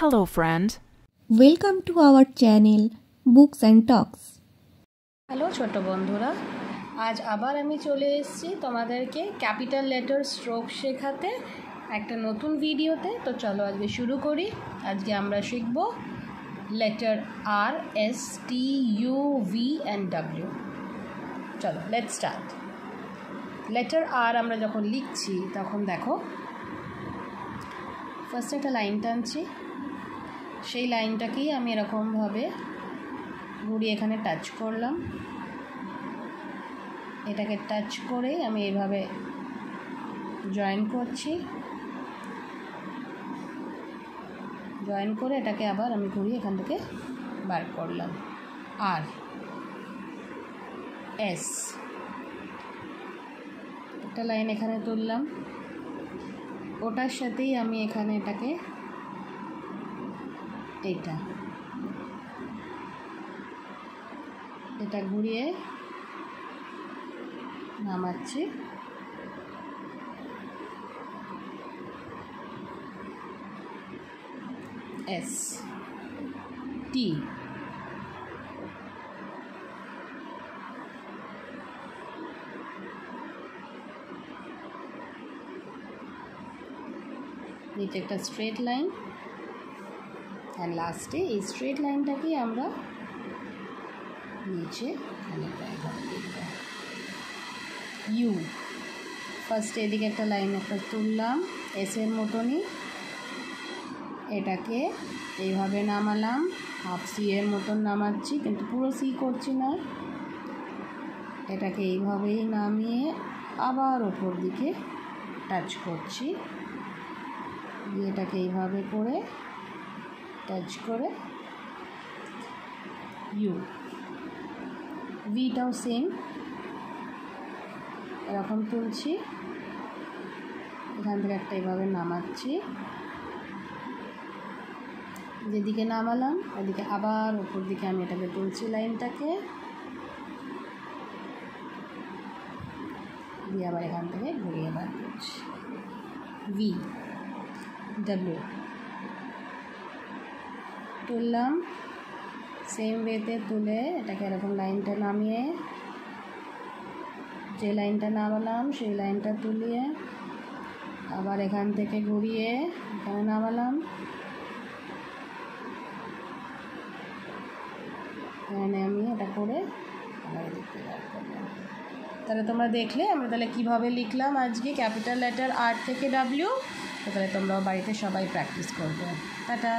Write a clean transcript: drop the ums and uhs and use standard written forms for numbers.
Hello, friend. Welcome to our channel Books and Talks. Hello ছোট বন্ধুরা, আজ আবার আমি চলে এসেছি তোমাদেরকে ক্যাপিটাল লেটার স্ট্রোক শেখাতে একটা নতুন ভিডিওতে। তো চলো আজকে শুরু করি। আজকে আমরা শিখব letter R, S, T, U, V and W. চলো লেটস স্টার্ট। লেটার আর আমরা যখন লিখছি তখন দেখো ফার্স্ট একটা লাইন টানছি, সেই লাইনটাকেই আমি এরকমভাবে ঘুরিয়ে এখানে টাচ করলাম। এটাকে টাচ করে আমি এইভাবে জয়েন করছি, জয়েন করে এটাকে আবার আমি ঘুরিয়ে এখান থেকে বার করলাম। আর, এস, একটা লাইন এখানে তুললাম, ওটার সাথেই আমি এখানে এটাকে এটা ঘুরিয়ে নামাচ্ছি। এস, টি, নিচে একটা স্ট্রেট লাইন, অ্যান্ড লাস্টে এই স্ট্রেট লাইনটাকেই আমরা নিচে ইউ। ফার্স্টে এদিকে একটা লাইন একটা তুললাম এসের মতনই, এটাকে এইভাবে নামালাম, হাফ সি এর মতন নামাচ্ছি, কিন্তু পুরো সি করছি না। এটাকে এইভাবেই নামিয়ে আবার ওপর দিকে টাচ করছি, দিয়ে এটাকে এইভাবে করে টাচ করে ইউ। ভিটাও সেম এরকম তুলছি, এখান থেকে একটা এইভাবে নামাচ্ছি, যেদিকে নামালাম ওদিকে আবার উপর দিকে আমি এটাকে তুলছি লাইনটাকে, দিয়ে আবার এখান থেকে ঘুরিয়ে বার করছি। ভি, ডাব্লিউ তুললাম, সেম ওয়েতে তুলে এটাকে এরকম লাইনটা নামিয়ে যে লাইনটা নামালাম সেই লাইনটা তুলিয়ে আবার এখান থেকে ঘুরিয়ে এখানে নামালাম, এখানে আমি এটা করে আবার দেখতে পারলাম। তাহলে তোমরা দেখলে আমরা তাহলে কীভাবে লিখলাম আজকে ক্যাপিটাল লেটার আর থেকে ডাব্লিউ। তাহলে তোমরাও বাড়িতে সবাই প্র্যাকটিস করবে। টাটা।